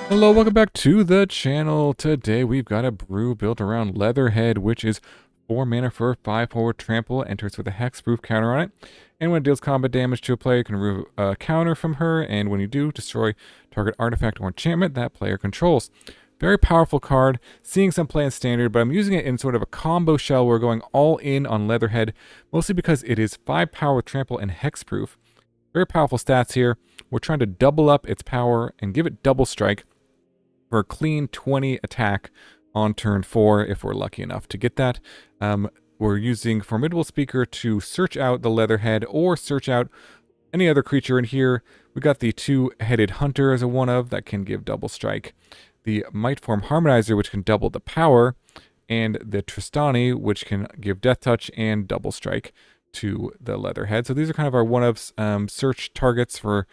Hello, welcome back to the channel. Today we've got a brew built around Leatherhead, which is 4 mana for 5 forward trample, enters with a Hexproof counter on it. And when it deals combat damage to a player, you can remove a counter from her, and when you do, destroy target artifact or enchantment that player controls. Very powerful card, seeing some play in standard, but I'm using it in sort of a combo shell. We're going all in on Leatherhead, mostly because it is 5 power with trample and Hexproof. Very powerful stats here. We're trying to double up its power and give it double strike for a clean 20 attack on turn 4 if we're lucky enough to get that. We're using Formidable Speaker to search out the Leatherhead or search out any other creature in here. We got the 2-headed Hunter as a one of that can give double strike. The Mightform Harmonizer, which can double the power, and the Trostani, which can give Death Touch and double strike to the Leatherhead. So these are kind of our one-of search targets for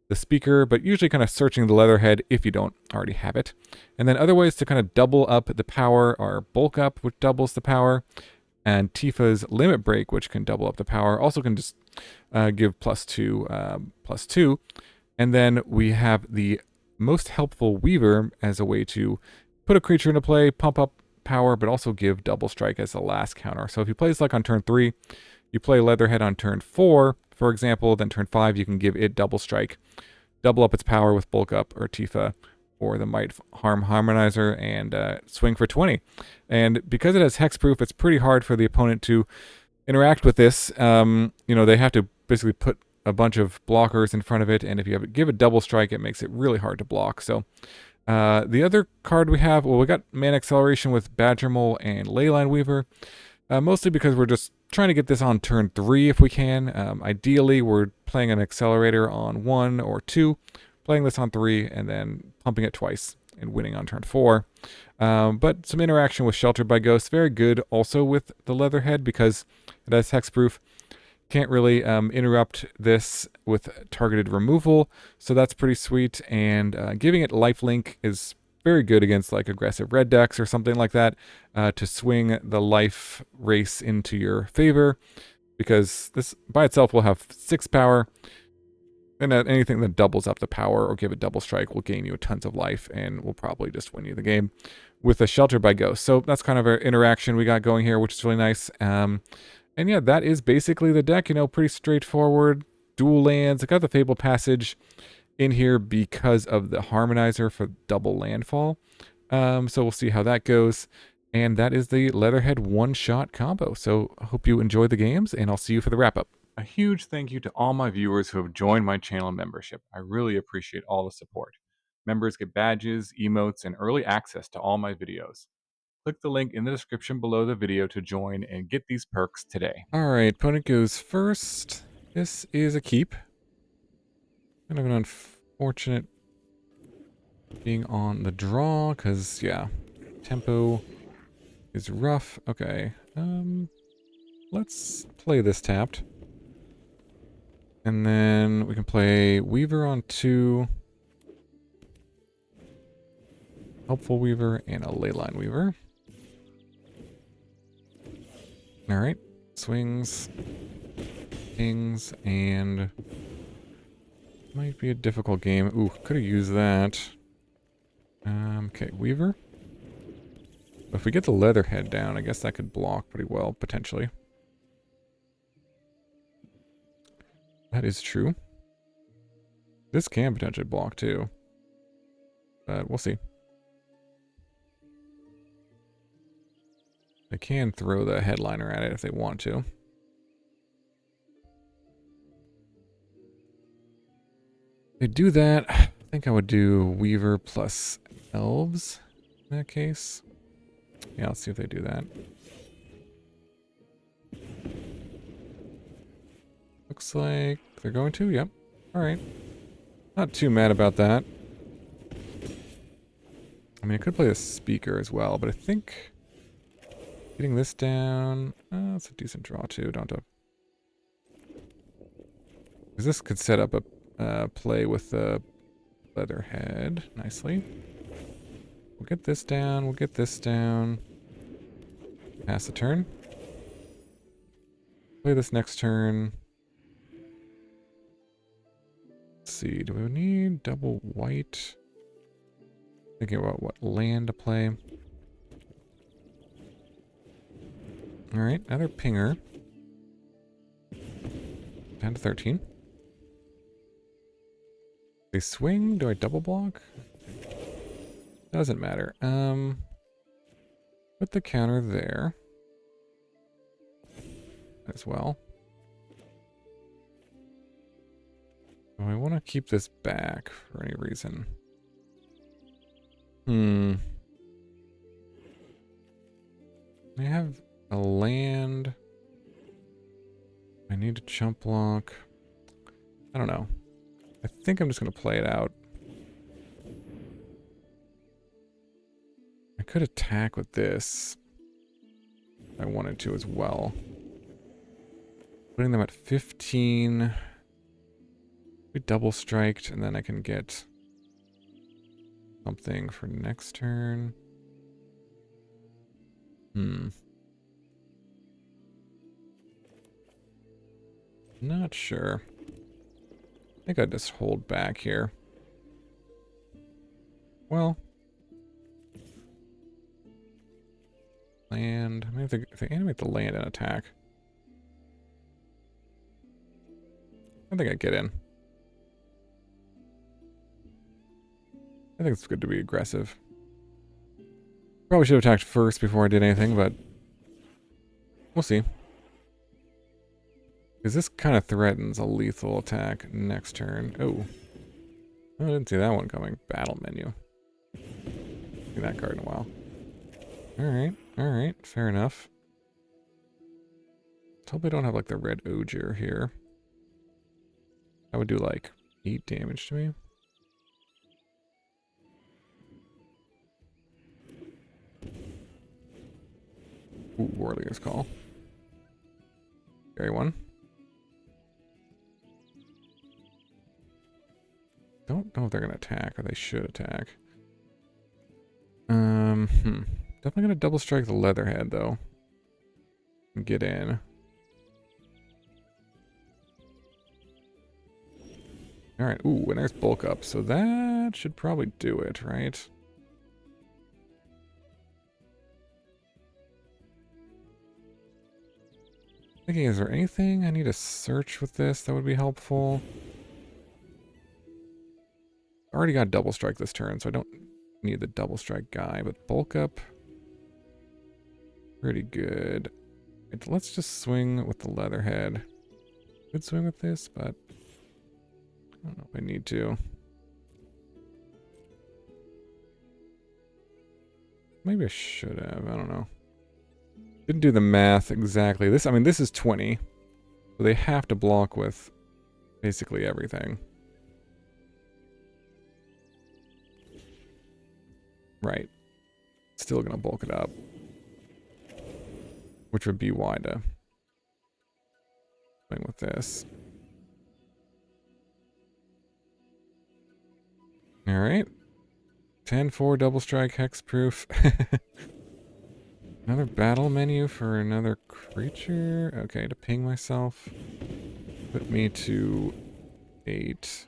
the speaker, but usually kind of searching the Leatherhead if you don't already have it. And then other ways to kind of double up the power are Bulk Up, which doubles the power, and Tifa's Limit Break, which can double up the power. Also can just give +2. And then we have the most helpful Weaver as a way to put a creature into play, pump up power, but also give double strike as the last counter. So if you play this like on turn 3, you play Leatherhead on turn 4, for example, then turn 5 you can give it double strike, double up its power with Bulk Up or Tifa or the Mightform Harmonizer, and swing for 20. And because it has Hexproof, it's pretty hard for the opponent to interact with this. They have to basically put a bunch of blockers in front of it, and if you give it double strike, it makes it really hard to block. So the other card we have, well, we got Mana Acceleration with Badgermole and Leyline Weaver, mostly because we're just trying to get this on turn 3 if we can. Ideally, we're playing an accelerator on 1 or 2, playing this on 3, and then pumping it twice and winning on turn 4. But some interaction with Sheltered by Ghosts, very good also with the Leatherhead because it has Hexproof. Can't really interrupt this with targeted removal, so that's pretty sweet. And giving it lifelink is very good against like aggressive red decks or something like that, to swing the life race into your favor, because this by itself will have 6 power, and anything that doubles up the power or give it double strike will gain you tons of life and will probably just win you the game with a Sheltered by Ghost. So that's kind of our interaction we got going here, which is really nice. And yeah, that is basically the deck. Pretty straightforward. Dual lands. I got the Fabled Passage in here because of the Harmonizer for double landfall. So we'll see how that goes. And that is the Leatherhead one-shot combo. So I hope you enjoy the games, and I'll see you for the wrap-up. A huge thank you to all my viewers who have joined my channel membership. I really appreciate all the support. Members get badges, emotes, and early access to all my videos. Click the link in the description below the video to join and get these perks today. Alright, opponent goes first. This is a keep. Kind of an unfortunate being on the draw, because, yeah, tempo is rough. Okay, let's play this tapped. And then we can play Weaver on 2. Helpful Weaver and a Leyline Weaver. Alright, swings, pings, and might be a difficult game. Ooh, could have used that. Okay, Weaver. But if we get the Leatherhead down, I guess that could block pretty well, potentially. That is true. This can potentially block too. But we'll see. They can throw the headliner at it if they want to. They do that. I think I would do Weaver plus Elves in that case. Yeah, let's see if they do that. Looks like they're going to. Yep. Alright. Not too mad about that. I mean, I could play a speaker as well, but I think getting this down, that's a decent draw too, don't I? Because this could set up a play with the Leatherhead nicely. We'll get this down, we'll get this down. Pass the turn. Play this next turn. Let's see, do we need double white? Thinking about what land to play. Alright, another pinger. 10 to 13. They swing? Do I double block? Doesn't matter. Put the counter there. As well. Do I want to keep this back for any reason? I have a land. I need to chump block. I don't know. I think I'm just going to play it out. I could attack with this if I wanted to as well. Putting them at 15. We double striked, and then I can get something for next turn. Not sure. I think I'd just hold back here. Well. Land. I mean, if they animate the land and attack. I think I'd get in. I think it's good to be aggressive. Probably should have attacked first before I did anything, but we'll see. Because this kind of threatens a lethal attack next turn. Oh. I didn't see that one coming. Battle menu. See that card in a while. Alright, alright. Fair enough. Let's hope I don't have like the red Ogier here. That would do like 8 damage to me. Ooh, Warrior's Call. Carry one. Don't know if they're gonna attack or they should attack. Definitely gonna double strike the Leatherhead though. And get in. Alright, ooh, and there's bulk up, so that should probably do it, right? Thinking, is there anything I need to search with this that would be helpful? I already got double strike this turn, so I don't need the double strike guy, but bulk up. Pretty good. Let's just swing with the Leatherhead. Could swing with this, but I don't know if I need to. Maybe I should have. I don't know. Didn't do the math exactly. This, I mean, this is 20. So they have to block with basically everything. Right. Still gonna bulk it up. Which would be why to swing with this. Alright. 10-4 double strike hexproof. Another battle menu for another creature. Okay, to ping myself. Put me to 8.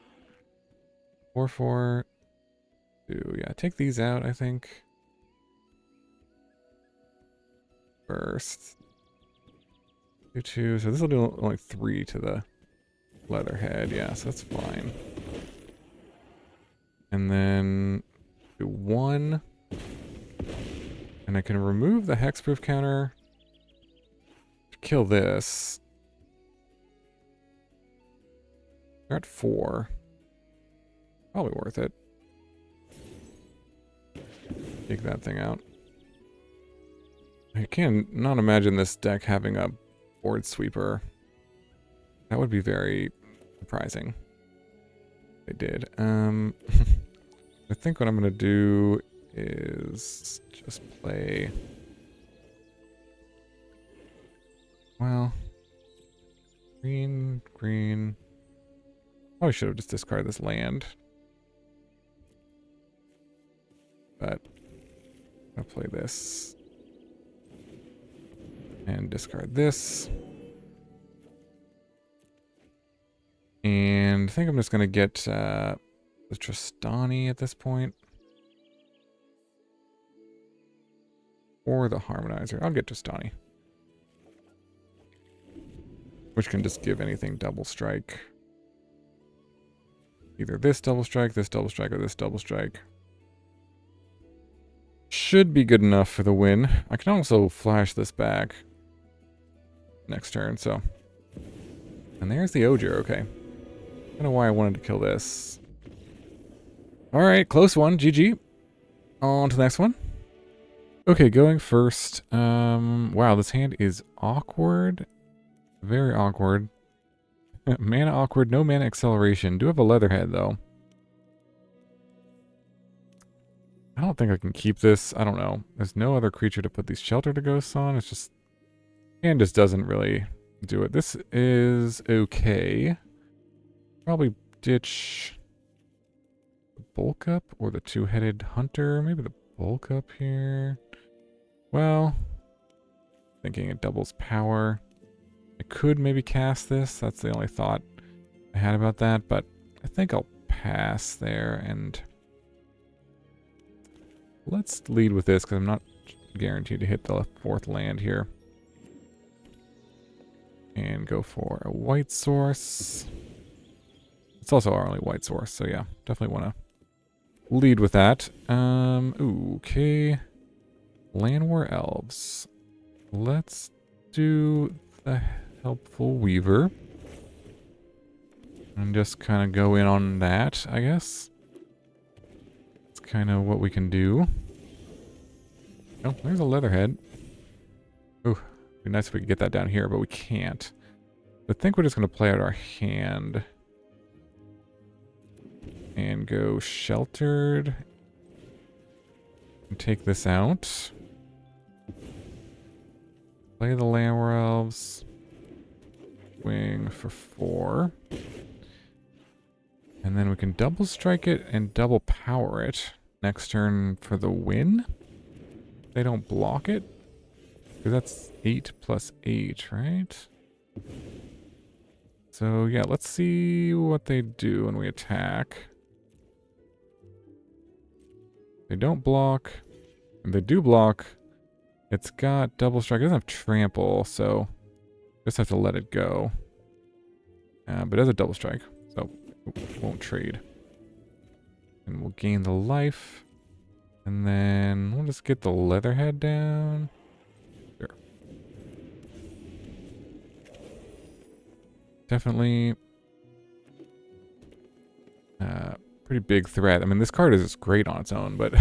4-4. 2. Yeah, take these out, I think. First. 2-2. So this will do only 3 to the Leatherhead. Yeah, so that's fine. And then do 1. And I can remove the hexproof counter to kill this. They're at 4. Probably worth it. Take that thing out. I can not imagine this deck having a board sweeper. That would be very surprising. They did. I think what I'm going to do is just play... Well... Green, green... Probably should have just discarded this land. But... I'll play this. And discard this. And I think I'm just going to get the Trostani at this point. Or the Harmonizer. I'll get Trostani. Which can just give anything double strike. Either this double strike, or this double strike. Should be good enough for the win. I can also flash this back next turn, so. And there's the Ogier, okay. I don't know why I wanted to kill this. Alright, close one, GG. On to the next one. Okay, going first. Wow, this hand is awkward. Very awkward. Mana awkward, no mana acceleration. Do have a Leatherhead, though. I don't think I can keep this. I don't know. There's no other creature to put these Shelter to Ghosts on. It's just... hand just doesn't really do it. This is okay. Probably ditch the Bulk Up or the Two-Headed Hunter. Maybe the Bulk Up here. Well, thinking it doubles power. I could maybe cast this. That's the only thought I had about that, but I think I'll pass there, and let's lead with this because I'm not guaranteed to hit the fourth land here. And go for a white source. It's also our only white source, so yeah, definitely want to lead with that. Okay. Llanowar Elves. Let's do the Helpful Weaver. And just kind of go in on that, I guess. It's kind of what we can do. Oh, there's a Leatherhead. Ooh, it'd be nice if we could get that down here, but we can't. I think we're just going to play out our hand. And go Sheltered. And take this out. Play the Llanowar Elves. Swing for 4. And then we can double strike it and double power it next turn for the win. They don't block it. Because that's 8 plus 8, right? So yeah, let's see what they do when we attack. They don't block. If they do block, it's got double strike. It doesn't have trample, so just have to let it go. But it has a double strike, so it won't trade. And we'll gain the life. And then we'll just get the Leatherhead down. Sure. Definitely pretty big threat. I mean, this card is great on its own, but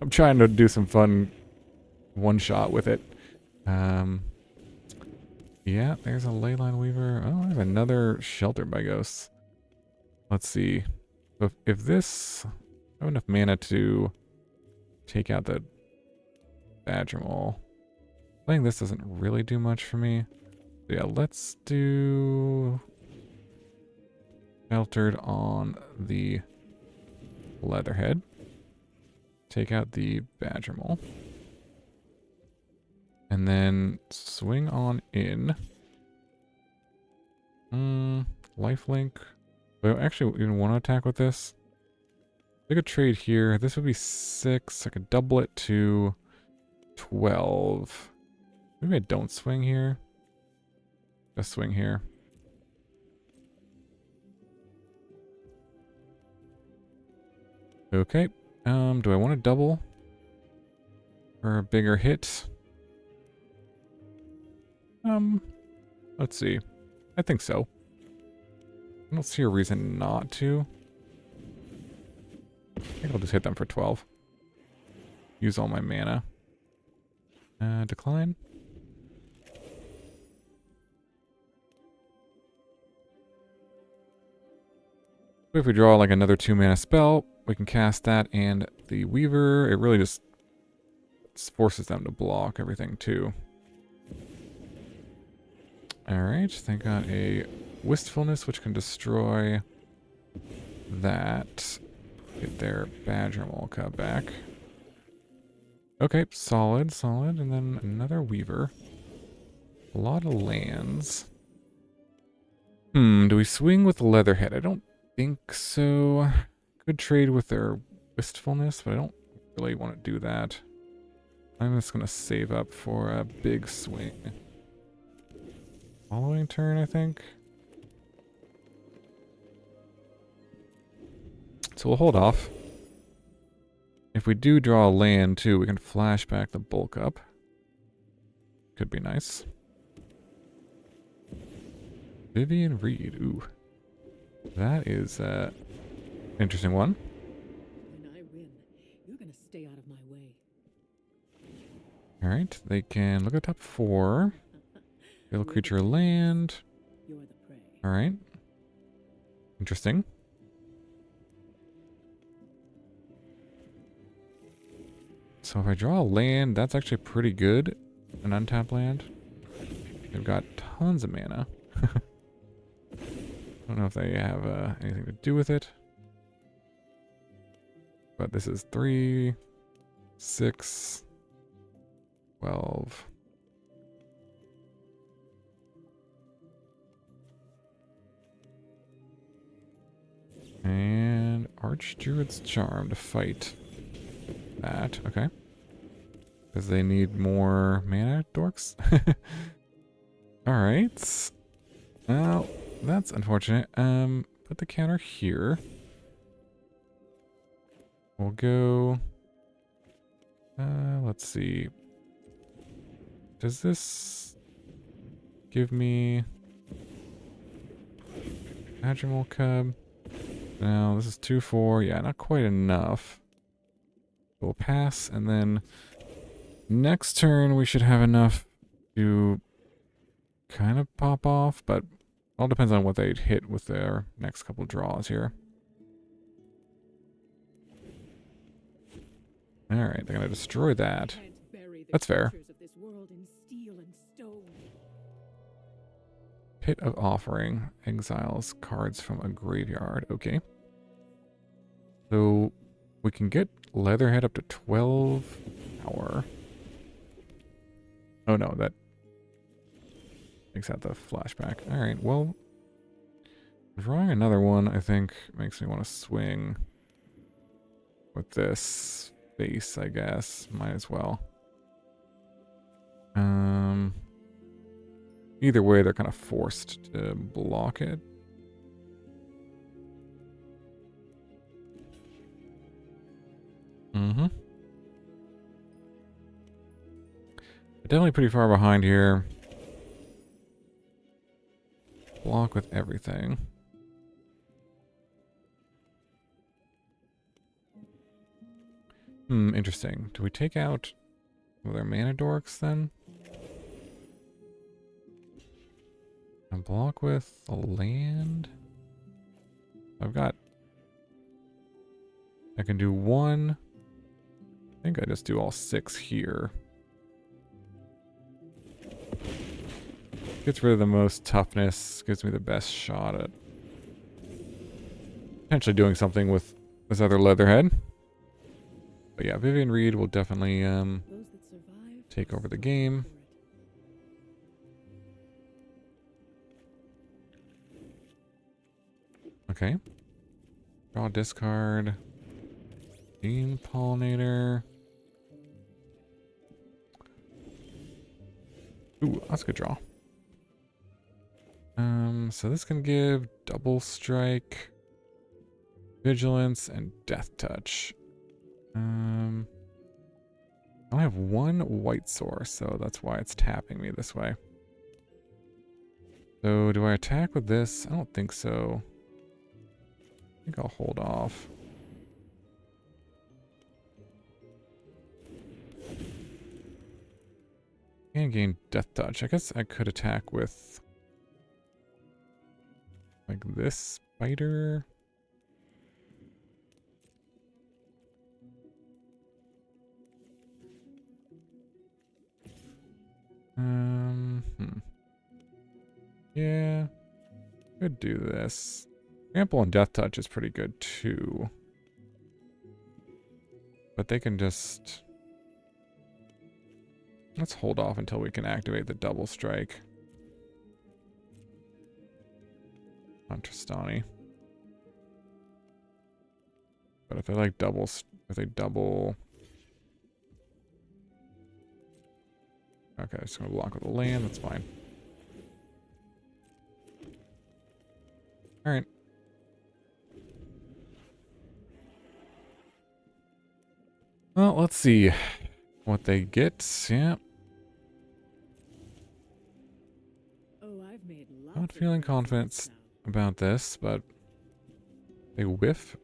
I'm trying to do some fun one-shot with it. Yeah, there's a Leyline Weaver. Oh, there's another Shelter by Ghosts. Let's see. If this... I have enough mana to take out the Badgermole. Playing this doesn't really do much for me. So yeah, let's do... Sheltered on the Leatherhead. Take out the Badgermole. And then swing on in. Lifelink. Do I actually even want to attack with this? I could trade here. This would be 6. I could double it to 12. Maybe I don't swing here. Just swing here. Okay. Do I want to double for a bigger hit? Let's see. I think so. I don't see a reason not to. I think I'll just hit them for 12. Use all my mana. Decline. If we draw like another 2 mana spell, we can cast that and the Weaver. It really just forces them to block everything too. Alright, they got a Wistfulness, which can destroy that. Get their Badgermole Cub back. Okay, solid, solid. And then another Weaver. A lot of lands. Do we swing with the Leatherhead? I don't think so. Could trade with their Wistfulness, but I don't really want to do that. I'm just going to save up for a big swing. Following turn, I think. So we'll hold off. If we do draw a land too, we can flash back the bulk up. Could be nice. Vivian Reed, ooh. That is an interesting one. When I win, you're gonna stay out of my way. Alright, they can look at the top 4. Fatal creature land. You're the prey. Alright. Interesting. So if I draw a land, that's actually pretty good. An untapped land. They've got tons of mana. I don't know if they have anything to do with it. But this is 3, 6, 12. And Archdruid's Charm to fight that. Okay. Because they need more mana, dorks. Alright. Well, that's unfortunate. Put the counter here. We'll go... let's see. Does this give me Badgermole Cub? No, this is 2-4. Yeah, not quite enough. We'll pass, and then next turn we should have enough to kind of pop off, but all depends on what they'd hit with their next couple draws here. Alright, they're gonna destroy that. That's fair. Pit of Offering exiles cards from a graveyard. Okay. So we can get Leatherhead up to 12 power. Oh no, that takes out the flashback. Alright, well, drawing another one, I think, makes me want to swing with this face, I guess. Might as well. Either way, they're kind of forced to block it. Definitely pretty far behind here. Block with everything. Interesting. Do we take out their mana dorks then? And block with a land? I can do 1. I think I just do all 6 here. Gets rid of the most toughness, gives me the best shot at potentially doing something with this other Leatherhead. But yeah, Vivian Reed will definitely take over the game. Okay. Draw, discard. Beam Pollinator. Ooh, that's a good draw. So this can give double strike, vigilance, and death touch. I only have 1 white source, so that's why it's tapping me this way. So do I attack with this? I don't think so. I think I'll hold off. And gain death touch. I guess I could attack with like this spider. Yeah. Could do this. Trample and death touch is pretty good too. But they can just... Let's hold off until we can activate the double strike on Trostani. But if they like double, if they double Okay, just gonna block with the land. That's fine. All right. Well, let's see what they get. Yeah. Oh, I've made lots Not of feeling friends confident now. about this, but they whiff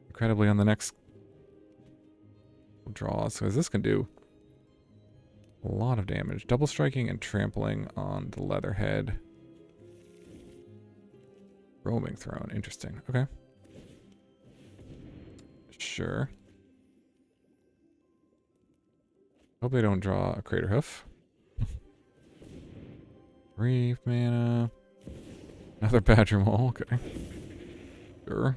incredibly on the next draw. So as this can do a lot of damage. Double striking and trampling on the Leatherhead. Roaming throne. Interesting. Okay. Sure. Hope they don't draw a Crater Hoof. 3 mana. Another Badgermole. Okay. Sure.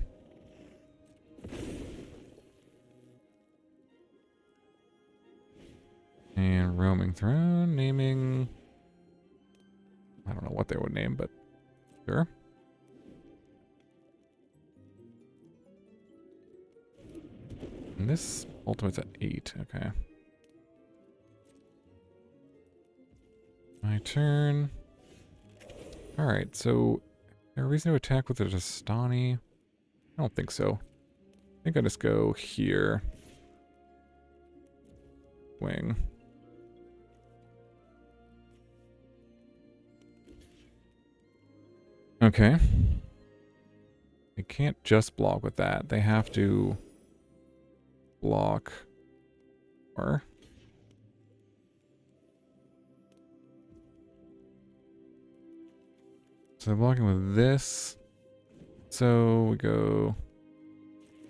And Roaming Throne. Naming... I don't know what they would name, but sure. And this ultimate's at 8. Okay. My turn. Alright, so... Is there a reason to attack with the Trostani? I don't think so. I think I just go here. Wing. Okay. They can't just block with that. They have to block or so they're blocking with this. So we go.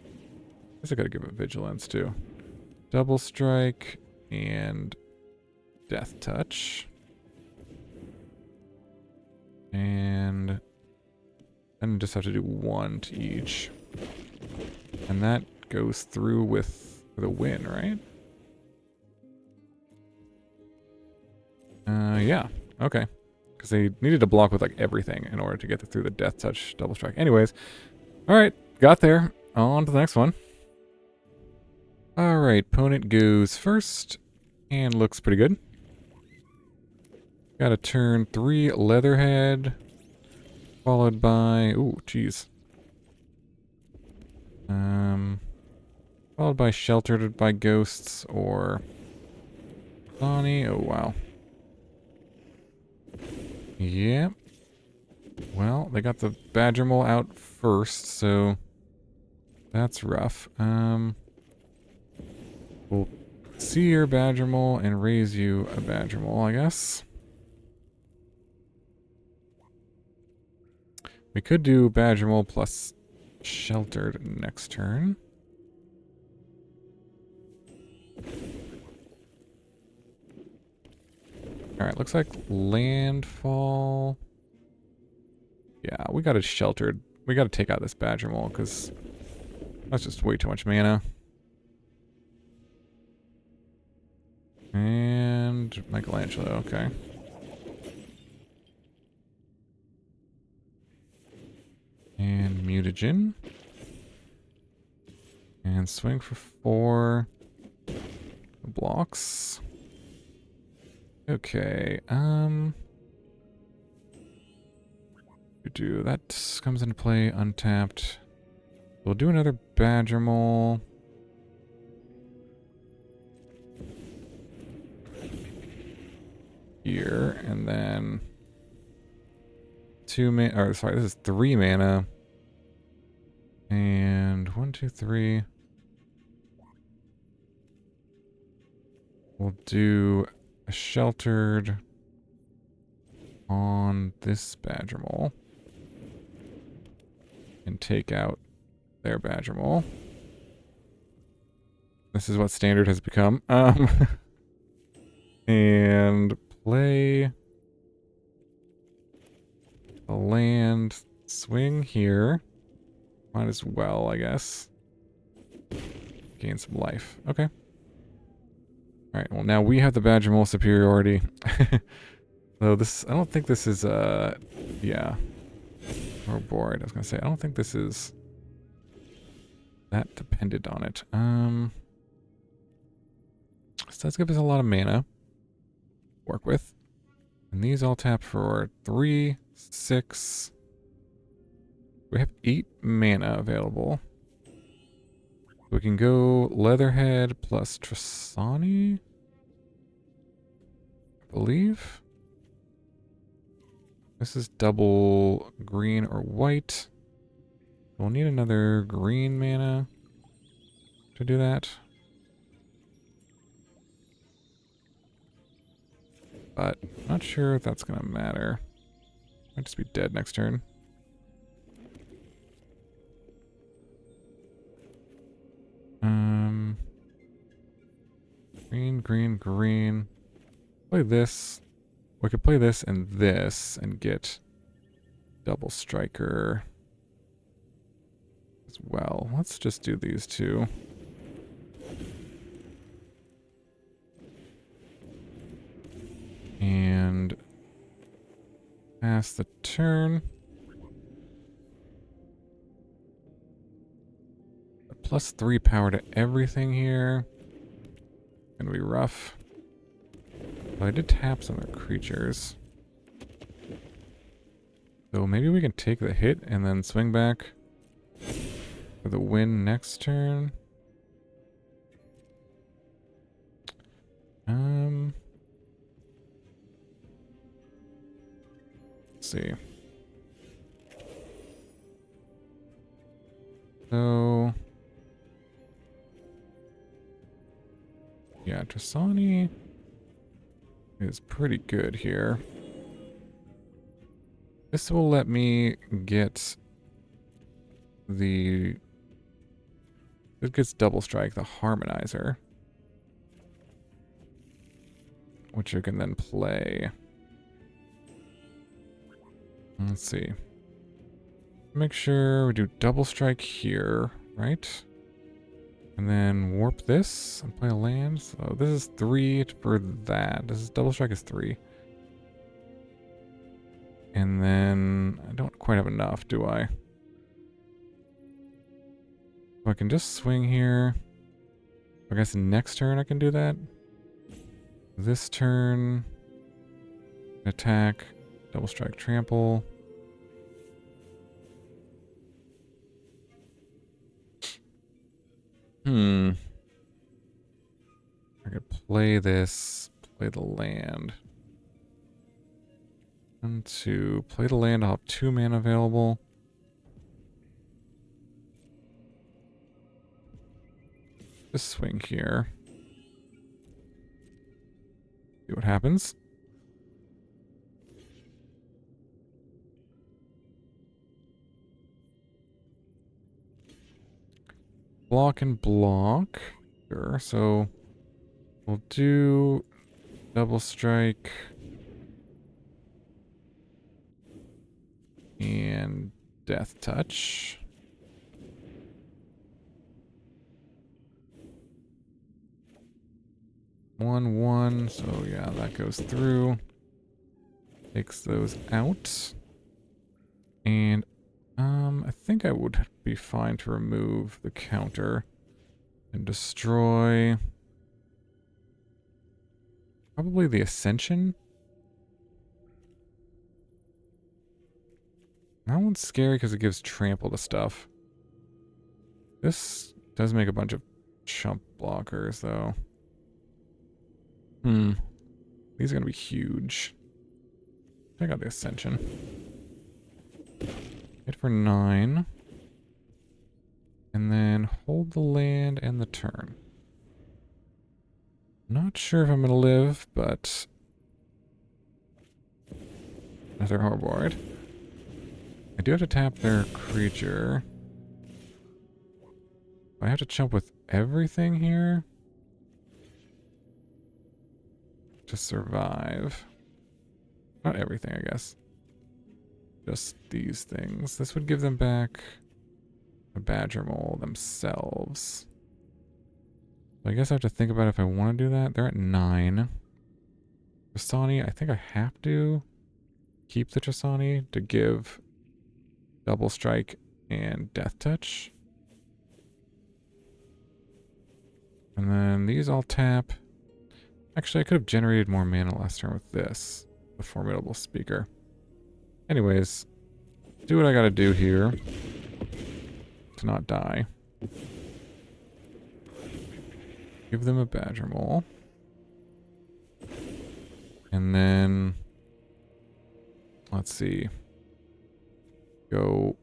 I guess I gotta give it vigilance too. Double strike and death touch. And then just have to do 1 to each. And that goes through with a win, right? Yeah. Okay. Because they needed to block with like everything in order to get through the death touch double strike. Anyways. Alright. Got there. On to the next one. Alright. Opponent goes first. And looks pretty good. Got a turn 3 Leatherhead. Followed by... Ooh, jeez. Followed by Sheltered by Ghosts or... Bonnie. Oh, wow. Yeah. Well, they got the Badgermole out first, so... That's rough. We'll see your Badgermole and raise you a Badgermole, I guess. We could do Badgermole plus Sheltered next turn. Alright, looks like landfall. Yeah, we got it Sheltered. We got to take out this Badgermole because that's just way too much mana. And Michelangelo, okay. And Mutagen. And swing for 4 blocks. Okay, that comes into play untapped. We'll do another Badgermole. Here, and then 2 mana, or sorry, this is 3 mana. And 1, 2, 3. We'll do a Sheltered on this Badgermole. And take out their Badgermole. This is what standard has become. And play a land, swing here. Might as well, I guess. Gain some life. Okay. Alright, well now we have the Badgermole superiority. Though this, I don't think this is, yeah. Oh boy, I was gonna say, I don't think this is that dependent on it. So that's give us a lot of mana. work with. And these all tap for 3, 6. We have 8 mana available. We can go Leatherhead plus Trostani, I believe. This is double green or white. We'll need another green mana to do that. But not sure if that's going to matter. Might just be dead next turn. Green, green, green. Play this. We could play this and get double striker as well. Let's just do these two. And pass the turn. +3 power to everything here. Gonna be rough. Well, I did tap some of their creatures. So maybe we can take the hit and then swing back for the win next turn. Let's see. So yeah, Trostani is pretty good here. This will let me get the... It gets double strike, the Harmonizer. Which you can then play. Let's see. Make sure we do double strike here, right? And then warp this and play a land. So this is 3 for that. This is double strike is 3. And then I don't quite have enough, do I? So I can just swing here. I guess next turn I can do that. This turn, attack, double strike, trample. I could play this, play the land. 1, 2, play the land, I'll have 2 mana available. Just swing here. See what happens. Block and block. Sure, so we'll do double strike and death touch. One, so yeah, that goes through. Takes those out. And I think I would be fine to remove the counter and destroy probably the Ascension. That one's scary because it gives trample to stuff. This does make a bunch of chump blockers though. These are gonna be huge. Check out the Ascension. Hit for 9. And then hold the land and the turn. Not sure if I'm gonna live, but another Horboard. I do have to tap their creature. I have to chump with everything here to survive. Not everything, I guess. Just these things. This would give them back a Badgermole themselves. So I guess I have to think about if I want to do that. They're at 9. Trostani, I think I have to keep the Trostani to give double strike and death touch. And then these all tap. Actually, I could have generated more mana last turn with this. The Formidable Speaker. Anyways, do what I gotta do here to not die. Give them a Badgermole. And then, let's see. Go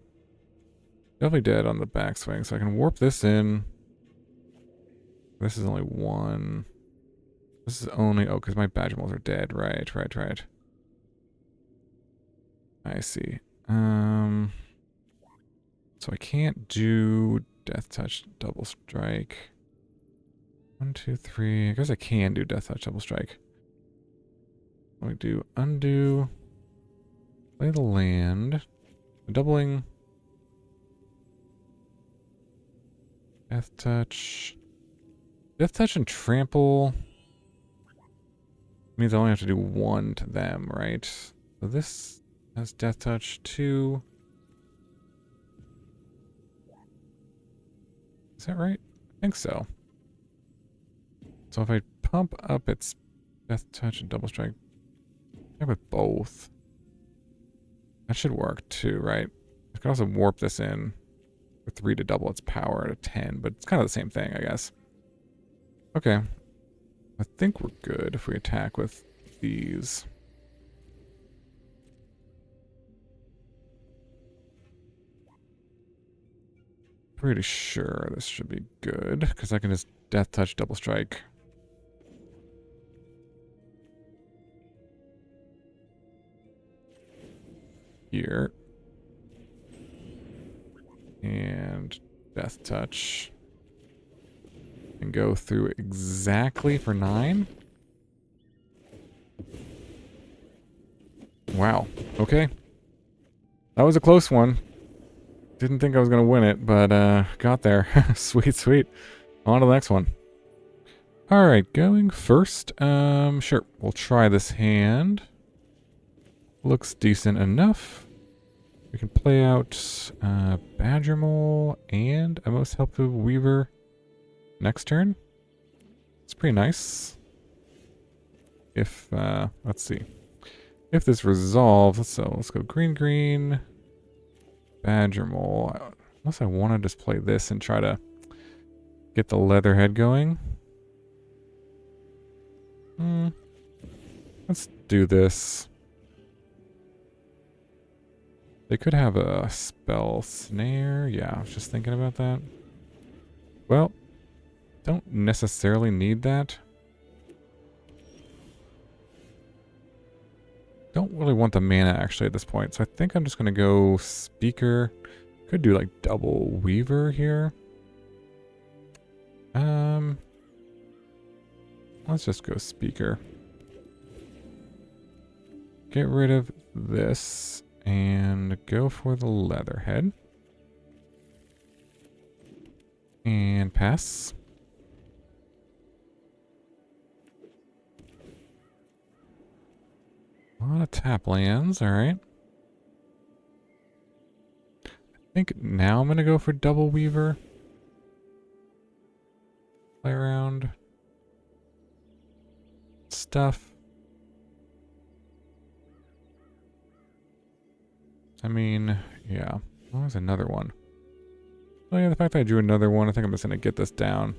definitely dead on the backswing, so I can warp this in. This is only one. This is only, oh, because my Badgermoles are dead. Right. I see. So I can't do Death Touch Double Strike. 1, 2, 3. I guess I can do Death Touch Double Strike. Let me do undo. Play the land. Doubling. Death Touch. Death Touch and Trample means I only have to do 1 to them, right? So this has Death Touch 2. Is that right? I think so. So if I pump up its Death Touch and Double Strike, I with both. That should work too, right? I can also warp this in for 3 to double its power at a 10, but it's kind of the same thing, I guess. Okay. I think we're good if we attack with these. Pretty sure this should be good, because I can just Death Touch Double Strike. Here. And Death Touch. And go through exactly for 9. Wow. Okay. That was a close one. Didn't think I was going to win it, but got there. Sweet. On to the next one. Alright, going first. Sure. We'll try this hand. Looks decent enough. We can play out Badgermole and a Most Helpful Weaver next turn. It's pretty nice. If, let's see. If this resolves, so let's go green. Badgermole. Unless I want to just play this and try to get the Leatherhead going. Let's do this. They could have a spell snare. Yeah, I was just thinking about that. Well, don't necessarily need that. Don't really want the mana actually at this point, so I think I'm just going to go Speaker. Could do like double Weaver here. Let's just go Speaker. Get rid of this and go for the Leatherhead. And pass. A lot of tap lands, alright. I think now I'm going to go for double Weaver. Play around. Stuff. I mean, yeah. Oh, there's another one. Oh yeah, the fact that I drew another one, I think I'm just going to get this down.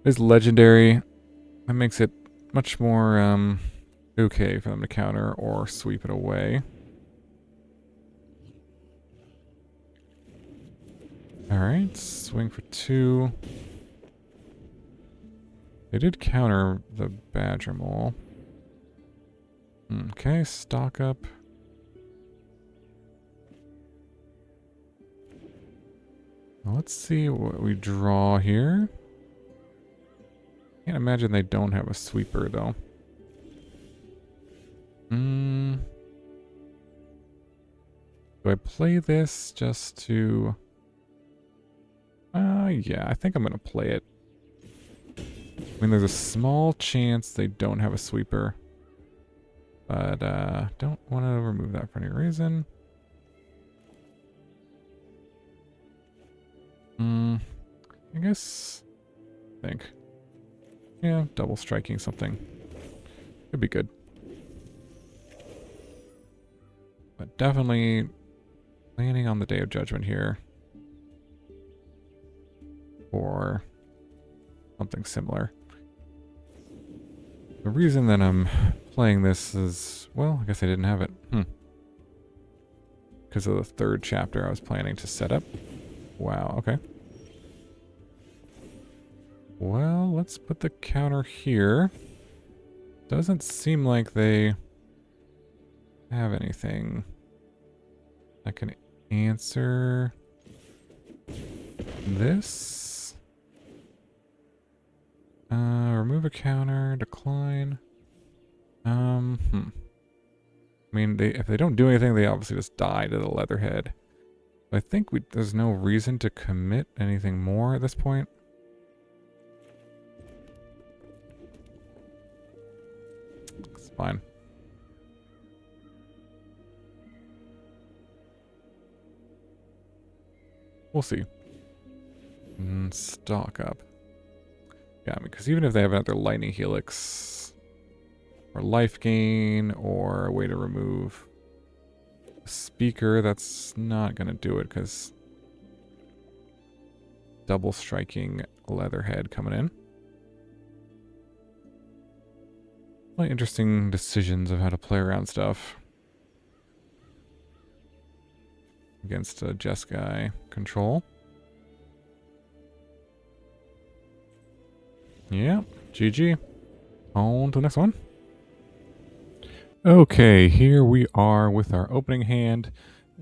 It's legendary. That makes it much more okay for them to counter or sweep it away. Alright, swing for 2. They did counter the Badgermole. Okay, stock up. Well, let's see what we draw here. Can't imagine they don't have a sweeper, though. Do I play this just to... yeah, I think I'm going to play it. I mean, there's a small chance they don't have a sweeper. But, don't want to remove that for any reason. I guess... I think. Yeah, double striking something. Could be good. But definitely planning on the Day of Judgment here. Or something similar. The reason that I'm playing this is, well, I guess I didn't have it. Because of the third chapter I was planning to set up. Wow, okay. Well, let's put the counter here. Doesn't seem like they have anything that can answer this. Remove a counter, decline. I mean, if they don't do anything, they obviously just die to the Leatherhead. I think there's no reason to commit anything more at this point. It's fine. We'll see. Stock up. Yeah, I mean, because even if they have another Lightning Helix, or life gain, or a way to remove a speaker, that's not going to do it, because double striking Leatherhead coming in. Really interesting decisions of how to play around stuff. Against a Jeskai control. Yeah, GG. On to the next one. Okay, here we are with our opening hand,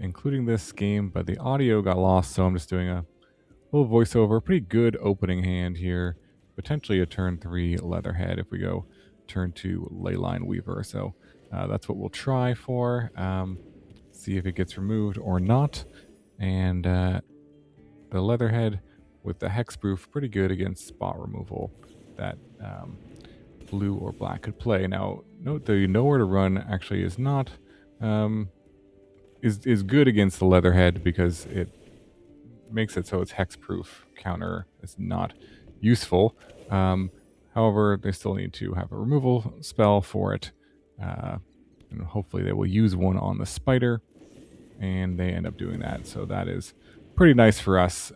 including this game, but the audio got lost, so I'm just doing a little voiceover. Pretty good opening hand here. Potentially a turn 3 Leatherhead if we go turn 2 Leyline Weaver. So that's what we'll try for. See if it gets removed or not. And the Leatherhead with the Hexproof, pretty good against spot removal that blue or black could play. Now, note the Nowhere to Run actually is not is good against the Leatherhead because it makes it so it's Hexproof counter is not useful. However, they still need to have a removal spell for it. And hopefully they will use one on the spider, and they end up doing that. So that is pretty nice for us.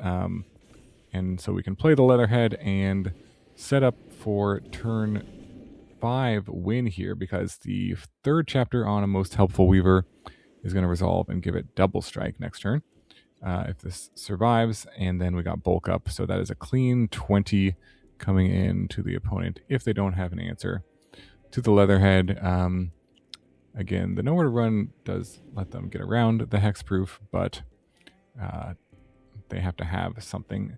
And so we can play the Leatherhead and set up for turn 5 win here, because the third chapter on a Most Helpful Weaver is going to resolve and give it double strike next turn. If this survives, and then we got bulk up. So that is a clean 20 coming in to the opponent if they don't have an answer to the Leatherhead. Again, the Nowhere to Run does let them get around the Hexproof, but they have to have something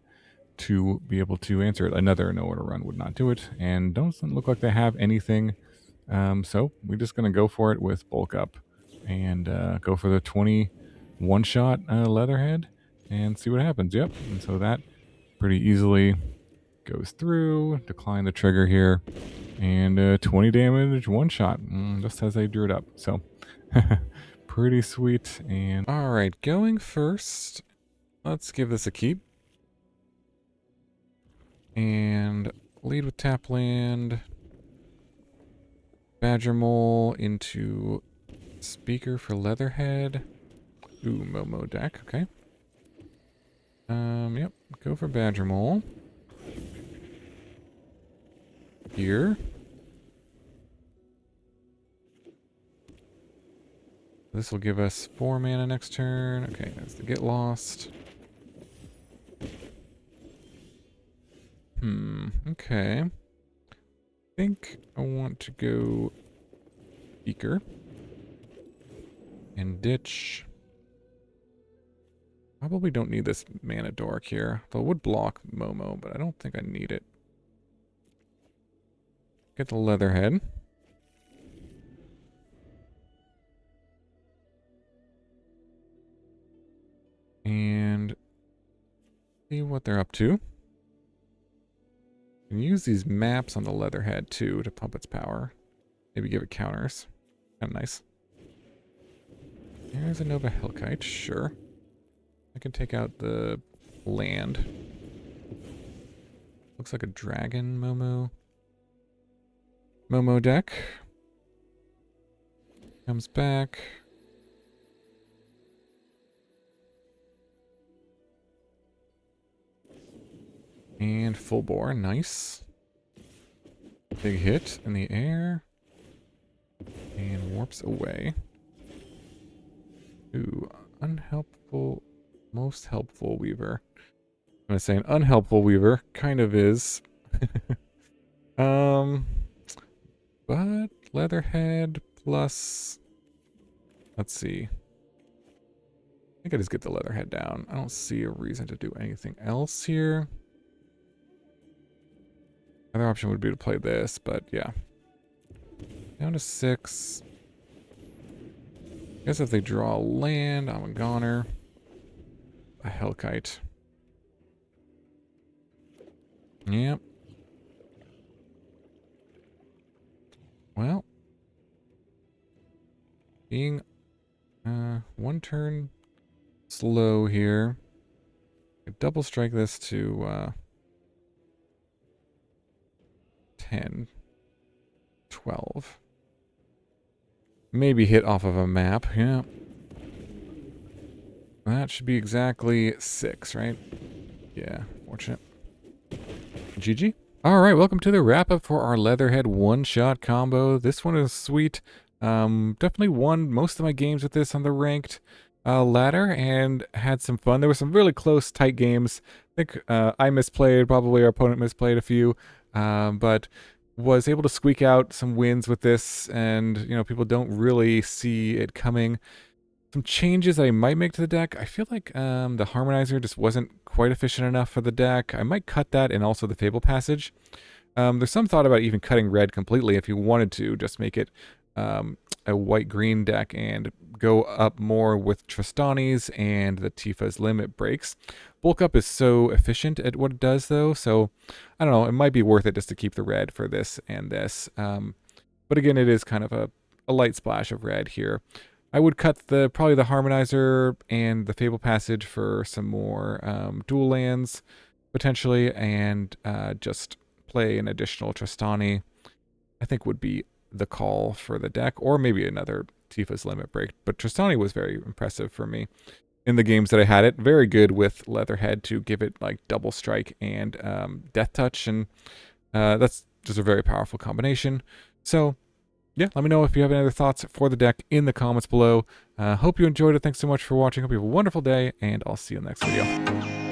to be able to answer it. Another Nowhere to Run would not do it, and doesn't look like they have anything. So we're just going to go for it with bulk up and go for the 20 one-shot Leatherhead and see what happens. Yep, and so that pretty easily goes through. Decline the trigger here, and 20 damage one-shot, just as I drew it up. So pretty sweet. And all right, going first, let's give this a keep and lead with tap land. Badgermole into Speaker for Leatherhead. Ooh, Momo deck, okay. Yep, go for Badgermole. Here. This will give us 4 mana next turn. Okay, that's the Get Lost. Okay. I think I want to go Speaker and ditch. Probably don't need this mana dork here. Though it would block Momo, but I don't think I need it. Get the Leatherhead. And see what they're up to. And use these maps on the Leatherhead too to pump its power. Maybe give it counters. Kind of nice. There's a Nova Hellkite, sure. I can take out the land. Looks like a dragon, Momo. Momo deck. Comes back. And full bore, nice. Big hit in the air. And warps away. Ooh, unhelpful, most helpful Weaver. I'm gonna say an unhelpful Weaver, kind of is. But Leatherhead plus, let's see. I think I just get the Leatherhead down. I don't see a reason to do anything else here. Other option would be to play this, but yeah. Down to 6. I guess if they draw a land, I'm a goner. A Hellkite. Yep. Well. Being one turn slow here. I double strike this to 10. 12. Maybe hit off of a map, yeah. That should be exactly 6, right? Yeah, fortunate. GG. Alright, welcome to the wrap-up for our Leatherhead one-shot combo. This one is sweet. Definitely won most of my games with this on the ranked ladder and had some fun. There were some really close, tight games. I think I misplayed, probably our opponent misplayed a few, but was able to squeak out some wins with this, and, you know, people don't really see it coming. Some changes that I might make to the deck. I feel like the Harmonizer just wasn't quite efficient enough for the deck. I might cut that, and also the Fabled Passage. There's some thought about even cutting red completely if you wanted to, just make it a white-green deck and go up more with Trostani's and the Tifa's limit breaks. Bulk up is so efficient at what it does, though, so I don't know, it might be worth it just to keep the red for this and this. But again, it is kind of a light splash of red here. I would cut probably the Harmonizer and the Fabled Passage for some more dual lands, potentially, and just play an additional Trostani, I think would be the call for the deck, or maybe another Tifa's limit break. But Trostani was very impressive for me in the games that I had it. Very good with Leatherhead to give it like double strike and death touch, and that's just a very powerful combination. So yeah, let me know if you have any other thoughts for the deck in the comments below. Hope you enjoyed it. Thanks so much for watching. Hope you have a wonderful day, and I'll see you in the next video.